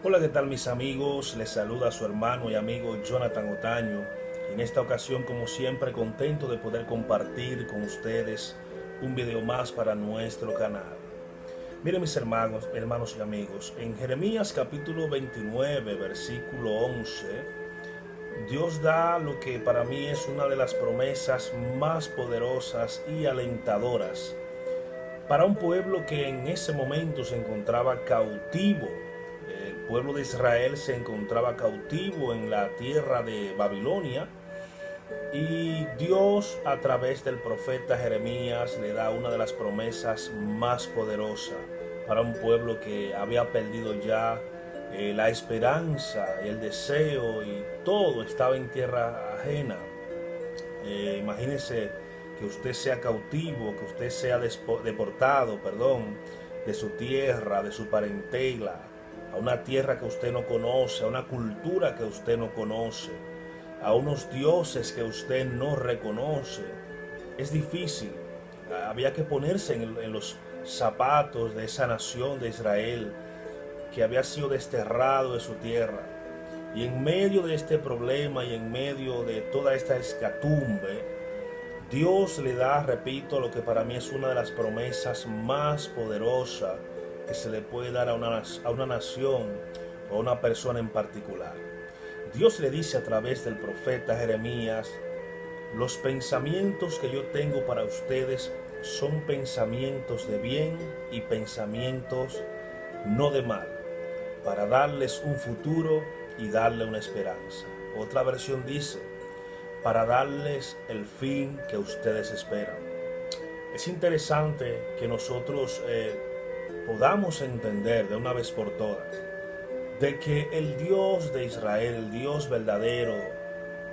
Hola, ¿qué tal mis amigos? Les saluda su hermano y amigo Jonathan Otaño. En esta ocasión, como siempre, contento de poder compartir con ustedes un video más para nuestro canal. Miren mis hermanos y amigos, en Jeremías capítulo 29, versículo 11, Dios da lo que para mí es una de las promesas más poderosas y alentadoras para un pueblo que en ese momento se encontraba cautivo. El pueblo de Israel se encontraba cautivo en la tierra de Babilonia y Dios a través del profeta Jeremías le da una de las promesas más poderosas para un pueblo que había perdido ya la esperanza, el deseo y todo estaba en tierra ajena. Imagínense que usted sea cautivo, que usted sea deportado, de su tierra, de su parentela, a una tierra que usted no conoce, a una cultura que usted no conoce, a unos dioses que usted no reconoce. Es difícil. Había que ponerse en los zapatos de esa nación de Israel que había sido desterrado de su tierra. Y en medio de este problema y en medio de toda esta escatumbre, Dios le da, repito, lo que para mí es una de las promesas más poderosas que se le puede dar a una nación o a una persona en particular. Dios le dice a través del profeta Jeremías: los pensamientos que yo tengo para ustedes son pensamientos de bien y pensamientos no de mal, para darles un futuro y darle una esperanza. Otra versión dice: para darles el fin que ustedes esperan. Es interesante que nosotros podamos entender de una vez por todas de que el Dios de Israel, el Dios verdadero,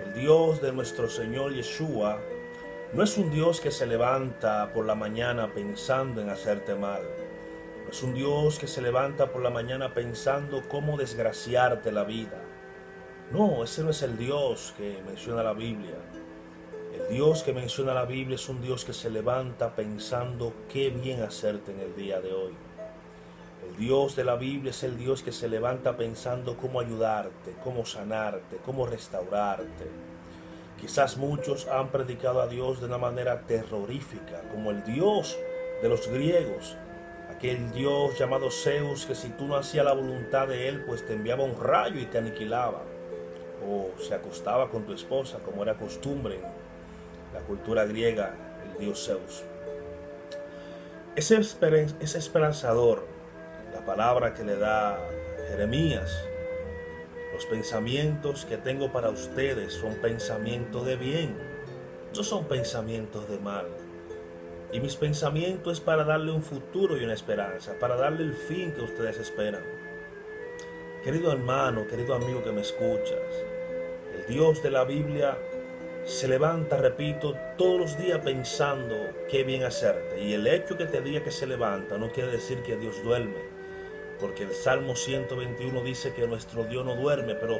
el Dios de nuestro Señor Yeshua, no es un Dios que se levanta por la mañana pensando en hacerte mal. No es un Dios que se levanta por la mañana pensando cómo desgraciarte la vida. No, ese no es el Dios que menciona la Biblia. El Dios que menciona la Biblia es un Dios que se levanta pensando qué bien hacerte en el día de hoy. El Dios de la Biblia es el Dios que se levanta pensando cómo ayudarte, cómo sanarte, cómo restaurarte. Quizás muchos han predicado a Dios de una manera terrorífica, como el Dios de los griegos, aquel Dios llamado Zeus, que si tú no hacías la voluntad de él, pues te enviaba un rayo y te aniquilaba. O se acostaba con tu esposa, como era costumbre en la cultura griega, el dios Zeus. Es esperanzador la palabra que le da Jeremías. Los pensamientos que tengo para ustedes son pensamientos de bien, no son pensamientos de mal. Y mis pensamientos es para darle un futuro y una esperanza, para darle el fin que ustedes esperan. Querido hermano, querido amigo que me escuchas, el Dios de la Biblia se levanta, repito, todos los días pensando qué bien hacerte. Y el hecho que te diga que se levanta no quiere decir que Dios duerme, porque el Salmo 121 dice que nuestro Dios no duerme, pero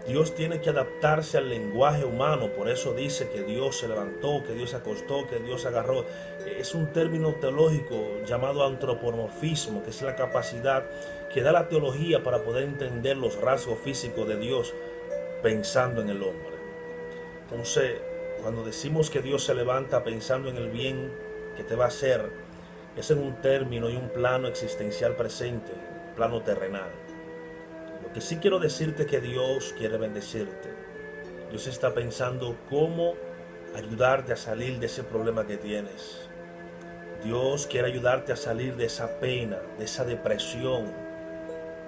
Dios tiene que adaptarse al lenguaje humano. Por eso dice que Dios se levantó, que Dios se acostó, que Dios agarró. Es un término teológico llamado antropomorfismo, que es la capacidad que da la teología para poder entender los rasgos físicos de Dios pensando en el hombre. Entonces, cuando decimos que Dios se levanta pensando en el bien que te va a hacer, es en un término y un plano existencial presente, plano terrenal. Lo que sí quiero decirte es que Dios quiere bendecirte. Dios está pensando cómo ayudarte a salir de ese problema que tienes. Dios quiere ayudarte a salir de esa pena, de esa depresión,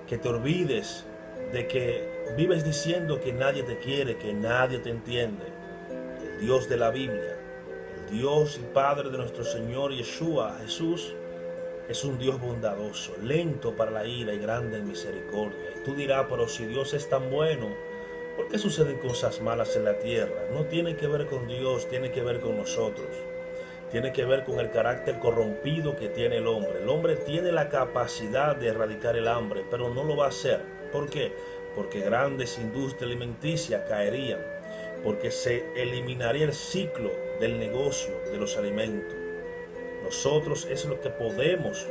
que te olvides de que vives diciendo que nadie te quiere, que nadie te entiende. El Dios de la Biblia, el Dios y Padre de nuestro Señor Yeshua, Jesús, es un Dios bondadoso, lento para la ira y grande en misericordia. Y tú dirás: pero si Dios es tan bueno, ¿por qué suceden cosas malas en la tierra? No tiene que ver con Dios, tiene que ver con nosotros. Tiene que ver con el carácter corrompido que tiene el hombre. El hombre tiene la capacidad de erradicar el hambre, pero no lo va a hacer. ¿Por qué? Porque grandes industrias alimenticias caerían, porque se eliminaría el ciclo del negocio de los alimentos. Nosotros es lo que podemos,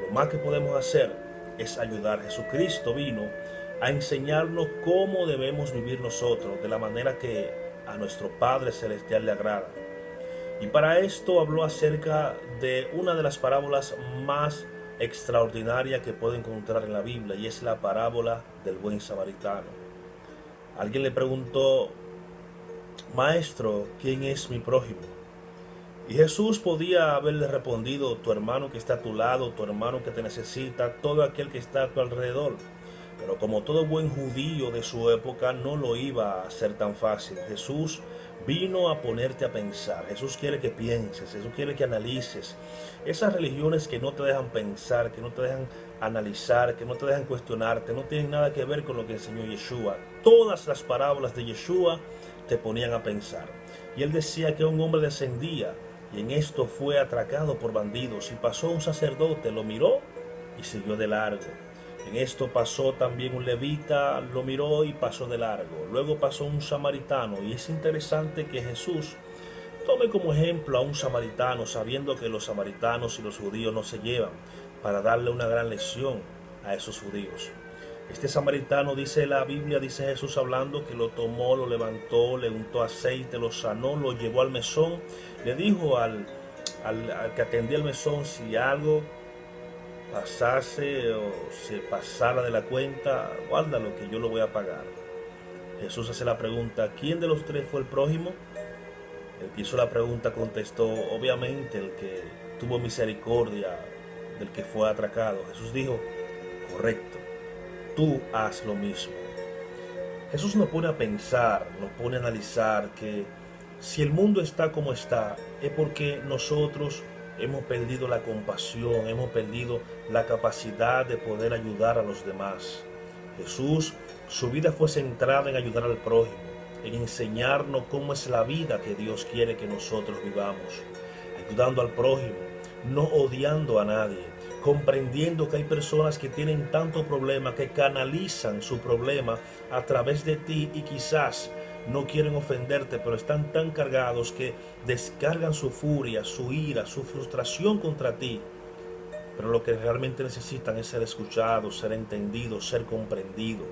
lo más que podemos hacer es ayudar. Jesucristo vino a enseñarnos cómo debemos vivir nosotros, de la manera que a nuestro Padre Celestial le agrada. Y para esto habló acerca de una de las parábolas más extraordinarias que puede encontrar en la Biblia, y es la parábola del buen samaritano. Alguien le preguntó: Maestro, ¿quién es mi prójimo? Y Jesús podía haberle respondido: tu hermano que está a tu lado, tu hermano que te necesita, todo aquel que está a tu alrededor. Pero como todo buen judío de su época, no lo iba a hacer tan fácil. Jesús vino a ponerte a pensar. Jesús quiere que pienses, Jesús quiere que analices. Esas religiones que no te dejan pensar, que no te dejan analizar, que no te dejan cuestionarte, no tienen nada que ver con lo que enseñó Yeshua. Todas las parábolas de Yeshua te ponían a pensar. Y él decía que un hombre descendía y en esto fue atracado por bandidos, y pasó un sacerdote, lo miró y siguió de largo. En esto pasó también un levita, lo miró y pasó de largo. Luego pasó un samaritano, y es interesante que Jesús tome como ejemplo a un samaritano, sabiendo que los samaritanos y los judíos no se llevan, para darle una gran lección a esos judíos. Este samaritano, dice la Biblia, dice Jesús hablando, que lo tomó, lo levantó, le untó aceite, lo sanó, lo llevó al mesón, le dijo al que atendía el mesón: si algo pasase o se pasara de la cuenta, guárdalo que yo lo voy a pagar. Jesús hace la pregunta: ¿quién de los tres fue el prójimo? El que hizo la pregunta contestó: obviamente el que tuvo misericordia del que fue atracado. Jesús dijo: correcto, tú haz lo mismo. Jesús nos pone a pensar, nos pone a analizar que si el mundo está como está, es porque nosotros hemos perdido la compasión, hemos perdido la capacidad de poder ayudar a los demás. Jesús, su vida fue centrada en ayudar al prójimo, en enseñarnos cómo es la vida que Dios quiere que nosotros vivamos, ayudando al prójimo, no odiando a nadie, comprendiendo que hay personas que tienen tanto problema que canalizan su problema a través de ti, y quizás no quieren ofenderte, pero están tan cargados que descargan su furia, su ira, su frustración contra ti. Pero lo que realmente necesitan es ser escuchados, ser entendidos, ser comprendidos.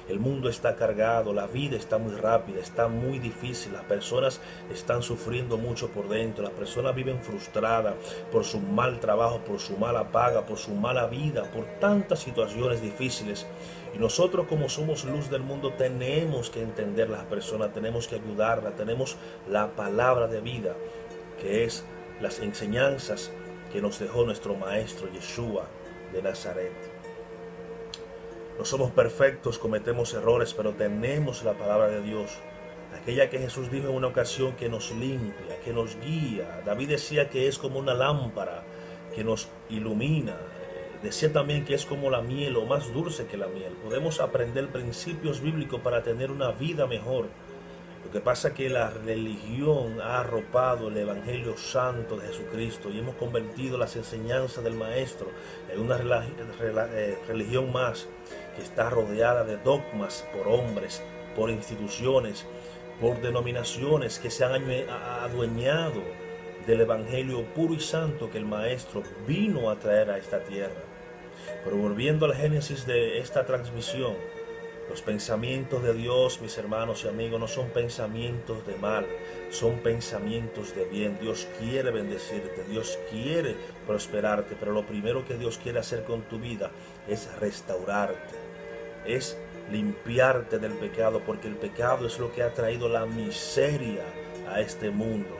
El mundo está cargado, la vida está muy rápida, está muy difícil, las personas están sufriendo mucho por dentro, las personas viven frustradas por su mal trabajo, por su mala paga, por su mala vida, por tantas situaciones difíciles. Y nosotros, como somos luz del mundo, tenemos que entender a las personas, tenemos que ayudarlas, tenemos la palabra de vida, que es las enseñanzas que nos dejó nuestro Maestro Yeshua de Nazaret. No somos perfectos, cometemos errores, pero tenemos la palabra de Dios, aquella que Jesús dijo en una ocasión, que nos limpia, que nos guía. David decía que es como una lámpara que nos ilumina. Decía también que es como la miel, o más dulce que la miel. Podemos aprender principios bíblicos para tener una vida mejor. Lo que pasa es que la religión ha arropado el Evangelio Santo de Jesucristo, y hemos convertido las enseñanzas del Maestro en una religión más, que está rodeada de dogmas por hombres, por instituciones, por denominaciones que se han adueñado del Evangelio puro y santo que el Maestro vino a traer a esta tierra. Pero volviendo al génesis de esta transmisión, los pensamientos de Dios, mis hermanos y amigos, no son pensamientos de mal, son pensamientos de bien. Dios quiere bendecirte, Dios quiere prosperarte, pero lo primero que Dios quiere hacer con tu vida es restaurarte, es limpiarte del pecado, porque el pecado es lo que ha traído la miseria a este mundo.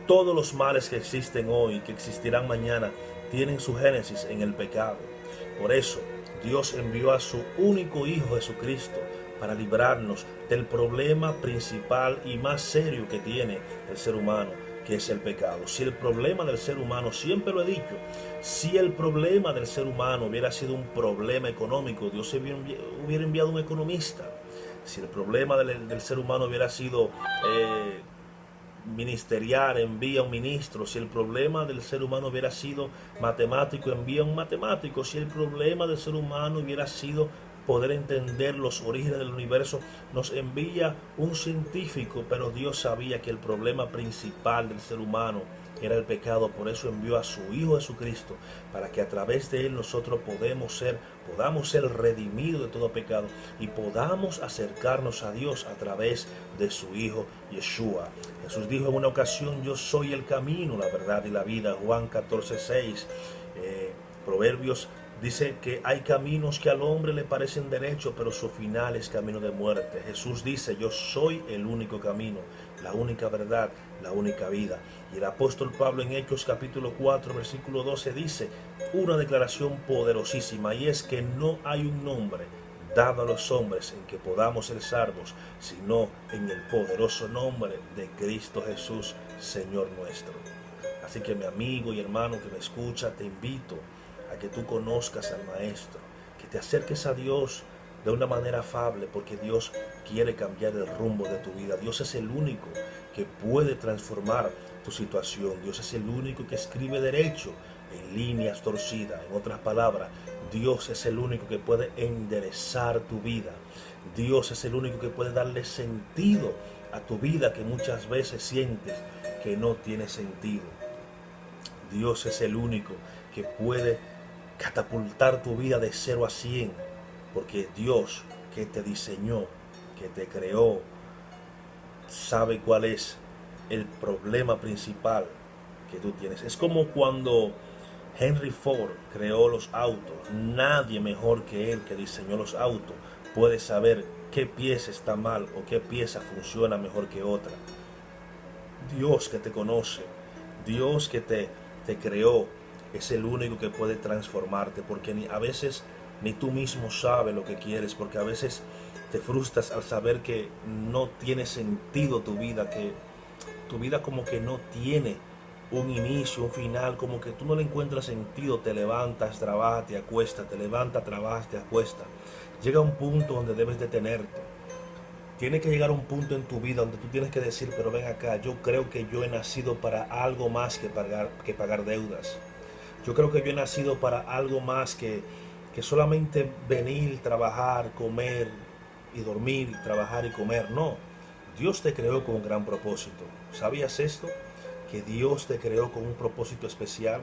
Todos los males que existen hoy, que existirán mañana, tienen su génesis en el pecado. Por eso, Dios envió a su único Hijo Jesucristo para librarnos del problema principal y más serio que tiene el ser humano, que es el pecado. Si el problema del ser humano, siempre lo he dicho, si el problema del ser humano hubiera sido un problema económico, Dios hubiera enviado un economista. Si el problema del ser humano hubiera sido ministerial, envía un ministro. Si el problema del ser humano hubiera sido matemático, envía un matemático. Si el problema del ser humano hubiera sido poder entender los orígenes del universo, nos envía un científico, pero Dios sabía que el problema principal del ser humano era el pecado. Por eso envió a su Hijo Jesucristo, para que a través de él nosotros podamos ser redimidos de todo pecado y podamos acercarnos a Dios a través de su Hijo Yeshua. Jesús dijo en una ocasión: yo soy el camino, la verdad y la vida. Juan 14:6. Proverbios dice que hay caminos que al hombre le parecen derechos, pero su final es camino de muerte. Jesús dice: yo soy el único camino, la única verdad, la única vida. Y el apóstol Pablo en Hechos capítulo 4 versículo 12 dice una declaración poderosísima, y es que no hay un nombre dado a los hombres en que podamos ser salvos, sino en el poderoso nombre de Cristo Jesús, Señor nuestro. Así que, mi amigo y hermano que me escucha, te invito a que tú conozcas al Maestro, que te acerques a Dios de una manera afable, porque Dios quiere cambiar el rumbo de tu vida. Dios es el único que puede transformar tu situación. Dios es el único que escribe derecho en líneas torcidas. En otras palabras, Dios es el único que puede enderezar tu vida. Dios es el único que puede darle sentido a tu vida, que muchas veces sientes que no tiene sentido. Dios es el único que puede catapultar tu vida de 0 a 100, porque Dios, que te diseñó, que te creó, sabe cuál es el problema principal que tú tienes. Es como cuando Henry Ford creó los autos. Nadie mejor que él, que diseñó los autos, puede saber qué pieza está mal o qué pieza funciona mejor que otra. Dios, que te conoce, Dios que te creó, es el único que puede transformarte, porque a veces ni tú mismo sabes lo que quieres, porque a veces te frustras al saber que no tiene sentido tu vida, que tu vida como que no tiene un inicio, un final, como que tú no le encuentras sentido. Te levantas, trabajas, te acuestas, te levantas, trabajas, te acuestas. Llega un punto donde debes detenerte. Tiene que llegar un punto en tu vida donde tú tienes que decir: pero ven acá, yo creo que yo he nacido para algo más que pagar deudas. Yo creo que yo he nacido para algo más que solamente venir, trabajar, comer y dormir, trabajar y comer. No, Dios te creó con un gran propósito. ¿Sabías esto? Que Dios te creó con un propósito especial,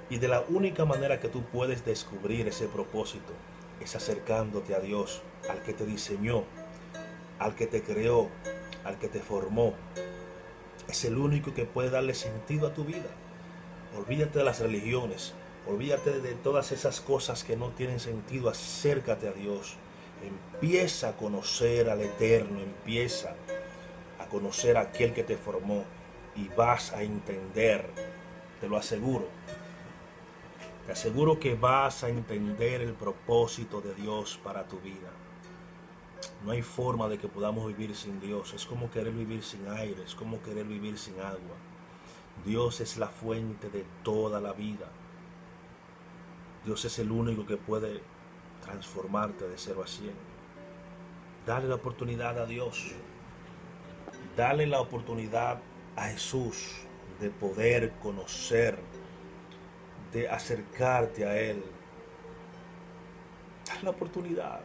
y de la única manera que tú puedes descubrir ese propósito es acercándote a Dios, al que te diseñó, al que te creó, al que te formó. Es el único que puede darle sentido a tu vida. Olvídate de las religiones, olvídate de todas esas cosas que no tienen sentido. Acércate a Dios, empieza a conocer al Eterno, empieza a conocer a aquel que te formó, y vas a entender, te lo aseguro. Te aseguro que vas a entender el propósito de Dios para tu vida. No hay forma de que podamos vivir sin Dios. Es como querer vivir sin aire, es como querer vivir sin agua. Dios es la fuente de toda la vida. Dios es el único que puede transformarte de 0 a 100. Dale la oportunidad a Dios. Dale la oportunidad a Jesús de poder conocer, de acercarte a Él. Dale la oportunidad.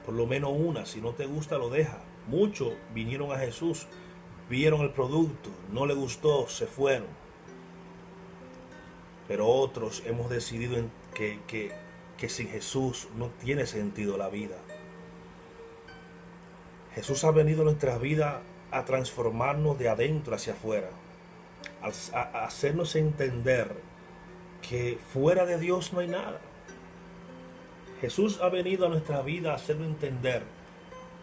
Por lo menos una. Si no te gusta, lo deja. Muchos vinieron a Jesús, vieron el producto, no les gustó, se fueron. Pero otros hemos decidido que sin Jesús no tiene sentido la vida. Jesús ha venido a nuestras vidas a transformarnos de adentro hacia afuera, a hacernos entender que fuera de Dios no hay nada. Jesús ha venido a nuestra vida a hacernos entender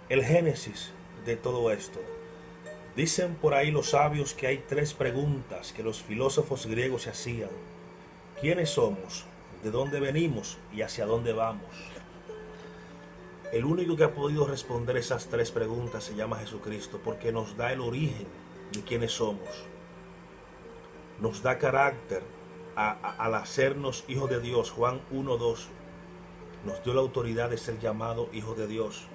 el génesis de todo esto. Dicen por ahí los sabios que hay 3 preguntas que los filósofos griegos se hacían: ¿quiénes somos? ¿De dónde venimos? ¿Y hacia dónde vamos? El único que ha podido responder esas 3 preguntas se llama Jesucristo, porque nos da el origen de quiénes somos. Nos da carácter al hacernos hijos de Dios. Juan 1:2 nos dio la autoridad de ser llamado hijos de Dios,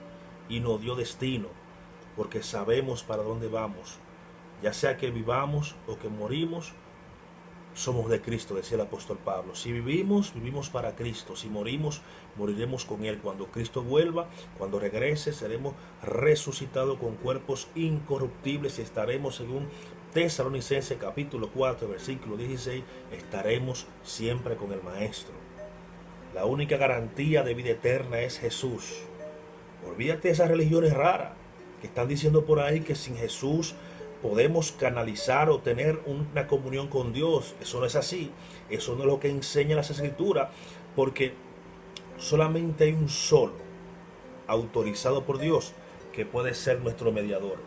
y nos dio destino, porque sabemos para dónde vamos. Ya sea que vivamos o que morimos, somos de Cristo, decía el apóstol Pablo. Si vivimos, vivimos para Cristo. Si morimos, moriremos con Él. Cuando Cristo vuelva, cuando regrese, seremos resucitados con cuerpos incorruptibles y estaremos, según Tesalonicenses capítulo 4, versículo 16, estaremos siempre con el Maestro. La única garantía de vida eterna es Jesús. Olvídate de esas religiones raras que están diciendo por ahí que sin Jesús podemos canalizar o tener una comunión con Dios. Eso no es así. Eso no es lo que enseñan las Escrituras, porque solamente hay un solo autorizado por Dios que puede ser nuestro mediador.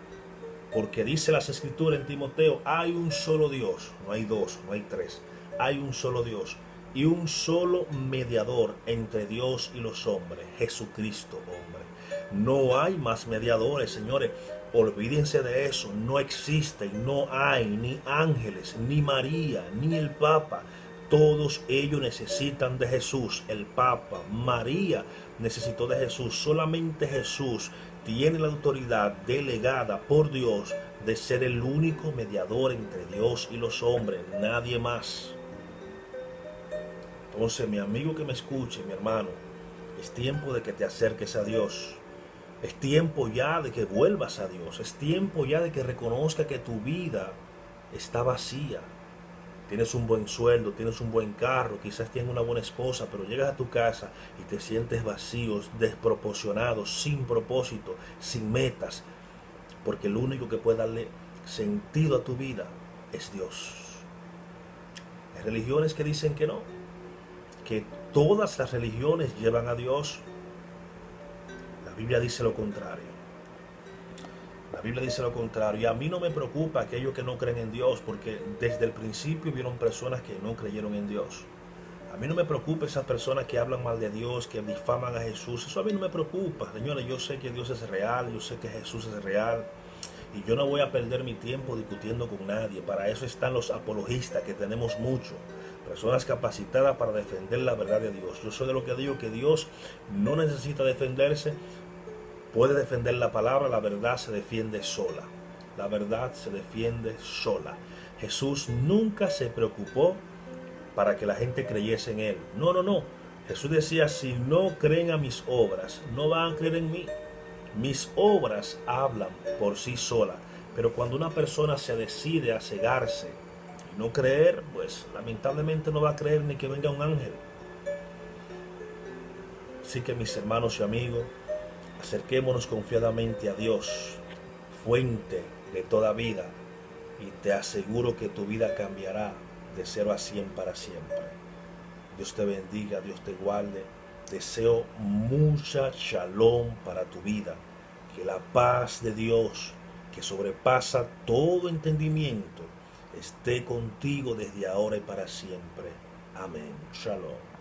Porque dice las Escrituras en Timoteo, hay un solo Dios, no hay dos, no hay tres. Hay un solo Dios y un solo mediador entre Dios y los hombres, Jesucristo, hombre. No hay más mediadores, señores. Olvídense de eso. No existen, no hay ni ángeles, ni María, ni el Papa. Todos ellos necesitan de Jesús. El Papa, María necesitó de Jesús. Solamente Jesús tiene la autoridad delegada por Dios de ser el único mediador entre Dios y los hombres. Nadie más. Entonces, mi amigo que me escuche, mi hermano, es tiempo de que te acerques a Dios. Es tiempo ya de que vuelvas a Dios. Es tiempo ya de que reconozca que tu vida está vacía. Tienes un buen sueldo, tienes un buen carro, quizás tienes una buena esposa, pero llegas a tu casa y te sientes vacío, desproporcionado, sin propósito, sin metas. Porque el único que puede darle sentido a tu vida es Dios. Hay religiones que dicen que no, que todas las religiones llevan a Dios. La Biblia dice lo contrario. La Biblia dice lo contrario. Y a mí no me preocupa aquellos que no creen en Dios, porque desde el principio hubieron personas que no creyeron en Dios. A mí no me preocupa esas personas que hablan mal de Dios, que difaman a Jesús. Eso a mí no me preocupa. Señores, yo sé que Dios es real, yo sé que Jesús es real. Y yo no voy a perder mi tiempo discutiendo con nadie. Para eso están los apologistas, que tenemos mucho. Personas capacitadas para defender la verdad de Dios. Yo soy de lo que digo que Dios no necesita defenderse. Puede defender la palabra, la verdad se defiende sola. La verdad se defiende sola. Jesús nunca se preocupó para que la gente creyese en Él. No, no, no. Jesús decía, si no creen a mis obras, no van a creer en mí. Mis obras hablan por sí solas. Pero cuando una persona se decide a cegarse y no creer, pues lamentablemente no va a creer ni que venga un ángel. Así que mis hermanos y amigos, acerquémonos confiadamente a Dios, fuente de toda vida, y te aseguro que tu vida cambiará de 0 a 100 para siempre. Dios te bendiga, Dios te guarde. Deseo mucha shalom para tu vida. Que la paz de Dios, que sobrepasa todo entendimiento, esté contigo desde ahora y para siempre. Amén. Shalom.